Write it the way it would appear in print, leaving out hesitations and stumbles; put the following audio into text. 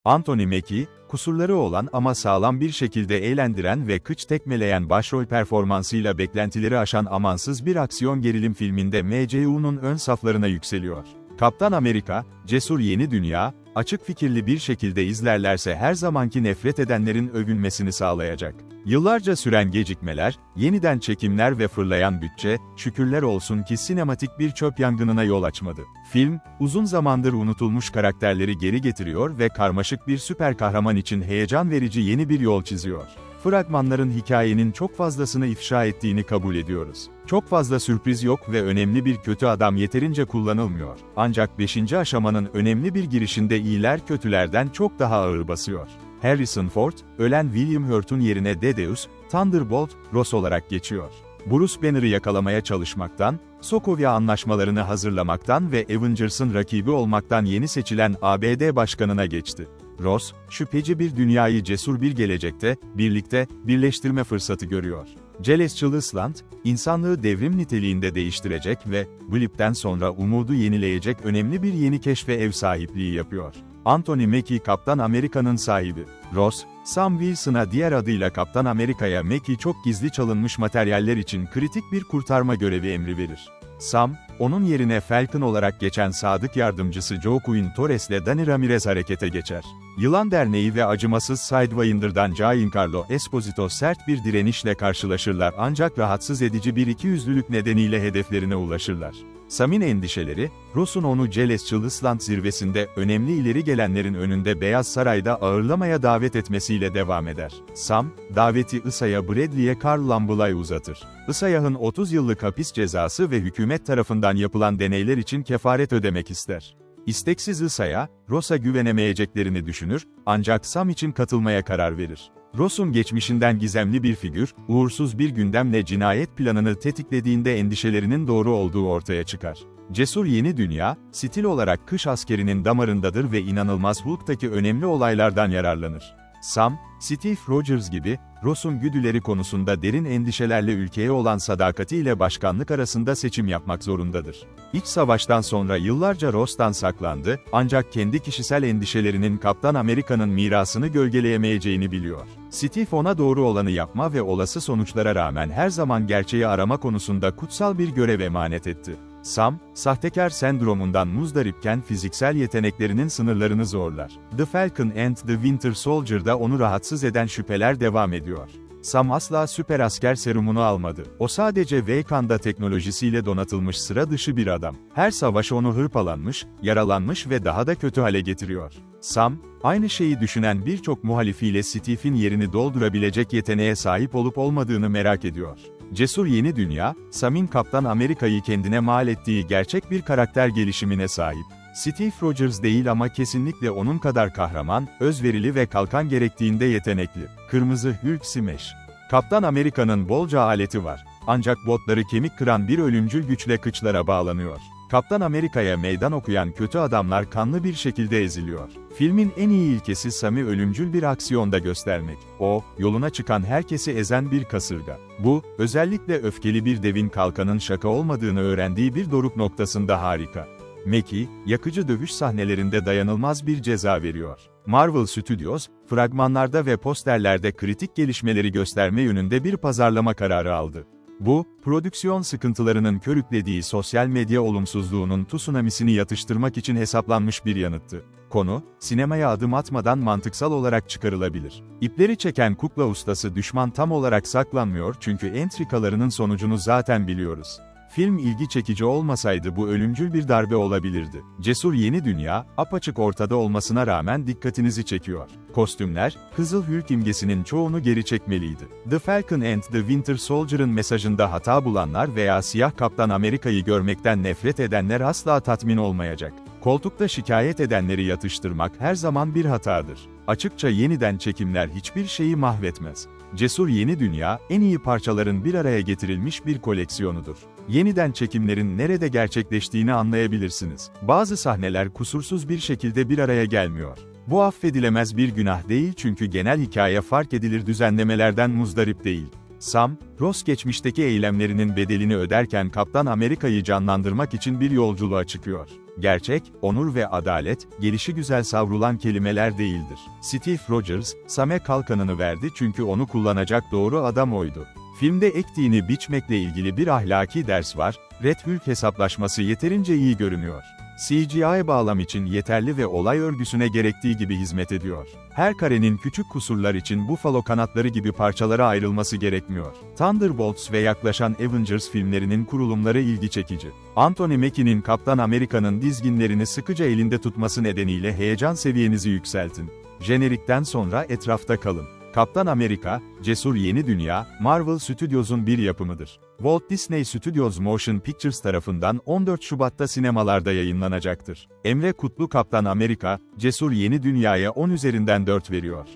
Anthony Mackie, kusurları olan ama sağlam bir şekilde eğlendiren ve kıç tekmeleyen başrol performansıyla beklentileri aşan amansız bir aksiyon gerilim filminde MCU'nun ön saflarına yükseliyor. Kaptan Amerika, cesur yeni dünya, açık fikirli bir şekilde izlerlerse her zamanki nefret edenlerin övülmesini sağlayacak. Yıllarca süren gecikmeler, yeniden çekimler ve fırlayan bütçe, şükürler olsun ki sinematik bir çöp yangınına yol açmadı. Film, uzun zamandır unutulmuş karakterleri geri getiriyor ve karmaşık bir süper kahraman için heyecan verici yeni bir yol çiziyor. Fragmanların hikayenin çok fazlasını ifşa ettiğini kabul ediyoruz. Çok fazla sürpriz yok ve önemli bir kötü adam yeterince kullanılmıyor. Ancak 5. aşamanın önemli bir girişinde iyiler kötülerden çok daha ağır basıyor. Harrison Ford, ölen William Hurt'un yerine Dedeus, Thunderbolt, Ross olarak geçiyor. Bruce Banner'ı yakalamaya çalışmaktan, Sokovia anlaşmalarını hazırlamaktan ve Avengers'ın rakibi olmaktan yeni seçilen ABD başkanına geçti. Ross, şüpheci bir dünyayı cesur bir gelecekte, birlikte, birleştirme fırsatı görüyor. Celestial Island, insanlığı devrim niteliğinde değiştirecek ve, Blip'ten sonra umudu yenileyecek önemli bir yeni keşfe ev sahipliği yapıyor. Anthony Mackie Kaptan Amerika'nın sahibi. Ross, Sam Wilson'a diğer adıyla Kaptan Amerika'ya Mackie çok gizli çalınmış materyaller için kritik bir kurtarma görevi emri verir. Sam, onun yerine Falcon olarak geçen sadık yardımcısı Joaquin Torres'le Dani Ramirez harekete geçer. Yılan Derneği ve acımasız Sidewinder'dan Giancarlo Esposito sert bir direnişle karşılaşırlar ancak rahatsız edici bir ikiyüzlülük nedeniyle hedeflerine ulaşırlar. Sam'in endişeleri, Ross'un onu Celestial Island zirvesinde önemli ileri gelenlerin önünde Beyaz Saray'da ağırlamaya davet etmesiyle devam eder. Sam, daveti Isaiah Bradley'e Carl Lamblay uzatır. Isaiah'ın 30 yıllık hapis cezası ve hükümet tarafından yapılan deneyler için kefaret ödemek ister. İsteksiz Isaiah, Ross'a güvenemeyeceklerini düşünür, ancak Sam için katılmaya karar verir. Ross'un geçmişinden gizemli bir figür, uğursuz bir gündemle cinayet planını tetiklediğinde endişelerinin doğru olduğu ortaya çıkar. Cesur yeni dünya, stil olarak kış askerinin damarındadır ve inanılmaz Hulk'taki önemli olaylardan yararlanır. Sam, Steve Rogers gibi, Ross'un güdüleri konusunda derin endişelerle ülkeye olan sadakatiyle başkanlık arasında seçim yapmak zorundadır. İç savaştan sonra yıllarca Ross'tan saklandı, ancak kendi kişisel endişelerinin Kaptan Amerika'nın mirasını gölgeleyemeyeceğini biliyor. Steve ona doğru olanı yapma ve olası sonuçlara rağmen her zaman gerçeği arama konusunda kutsal bir görev emanet etti. Sam, sahtekar sendromundan muzdaripken fiziksel yeteneklerinin sınırlarını zorlar. The Falcon and the Winter Soldier'da onu rahatsız eden şüpheler devam ediyor. Sam asla süper asker serumunu almadı. O sadece Wakanda teknolojisiyle donatılmış sıra dışı bir adam. Her savaş onu hırpalanmış, yaralanmış ve daha da kötü hale getiriyor. Sam, aynı şeyi düşünen birçok muhalifiyle Steve'in yerini doldurabilecek yeteneğe sahip olup olmadığını merak ediyor. Cesur yeni dünya, Sam'in Kaptan Amerika'yı kendine mal ettiği gerçek bir karakter gelişimine sahip. Steve Rogers değil ama kesinlikle onun kadar kahraman, özverili ve kalkan gerektiğinde yetenekli. Kırmızı Hulk Smash. Kaptan Amerika'nın bolca aleti var. Ancak botları kemik kıran bir ölümcül güçle kıçlara bağlanıyor. Kaptan Amerika'ya meydan okuyan kötü adamlar kanlı bir şekilde eziliyor. Filmin en iyi ilkesi Sam'i ölümcül bir aksiyonda göstermek. O, yoluna çıkan herkesi ezen bir kasırga. Bu, özellikle öfkeli bir devin kalkanın şaka olmadığını öğrendiği bir doruk noktasında harika. Mackie, yakıcı dövüş sahnelerinde dayanılmaz bir ceza veriyor. Marvel Studios, fragmanlarda ve posterlerde kritik gelişmeleri gösterme yönünde bir pazarlama kararı aldı. Bu, prodüksiyon sıkıntılarının körüklediği sosyal medya olumsuzluğunun tsunamisini yatıştırmak için hesaplanmış bir yanıttı. Konu, sinemaya adım atmadan mantıksal olarak çıkarılabilir. İpleri çeken kukla ustası düşman tam olarak saklanmıyor çünkü entrikalarının sonucunu zaten biliyoruz. Film ilgi çekici olmasaydı bu ölümcül bir darbe olabilirdi. Cesur yeni dünya, apaçık ortada olmasına rağmen dikkatinizi çekiyor. Kostümler, Kızıl Hulk imgesinin çoğunu geri çekmeliydi. The Falcon and the Winter Soldier'ın mesajında hata bulanlar veya siyah Kaptan Amerika'yı görmekten nefret edenler asla tatmin olmayacak. Koltukta şikayet edenleri yatıştırmak her zaman bir hatadır. Açıkça yeniden çekimler hiçbir şeyi mahvetmez. Cesur yeni dünya, en iyi parçaların bir araya getirilmiş bir koleksiyonudur. Yeniden çekimlerin nerede gerçekleştiğini anlayabilirsiniz. Bazı sahneler kusursuz bir şekilde bir araya gelmiyor. Bu affedilemez bir günah değil çünkü genel hikaye fark edilir düzenlemelerden muzdarip değil. Sam, Ross geçmişteki eylemlerinin bedelini öderken Kaptan Amerika'yı canlandırmak için bir yolculuğa çıkıyor. Gerçek, onur ve adalet, gelişigüzel savrulan kelimeler değildir. Steve Rogers, Sam'e kalkanını verdi çünkü onu kullanacak doğru adam oydu. Filmde ektiğini biçmekle ilgili bir ahlaki ders var, Red Hulk hesaplaşması yeterince iyi görünüyor. CGI bağlam için yeterli ve olay örgüsüne gerektiği gibi hizmet ediyor. Her karenin küçük kusurlar için bufalo kanatları gibi parçalara ayrılması gerekmiyor. Thunderbolts ve yaklaşan Avengers filmlerinin kurulumları ilgi çekici. Anthony Mackie'nin Kaptan Amerika'nın dizginlerini sıkıca elinde tutması nedeniyle heyecan seviyenizi yükseltin. Jenerikten sonra etrafta kalın. Kaptan Amerika, Cesur Yeni Dünya, Marvel Studios'un bir yapımıdır. Walt Disney Studios Motion Pictures tarafından 14 Şubat'ta sinemalarda yayınlanacaktır. Emre Kutlu Kaptan Amerika, Cesur Yeni Dünya'ya 10 üzerinden 4 veriyor.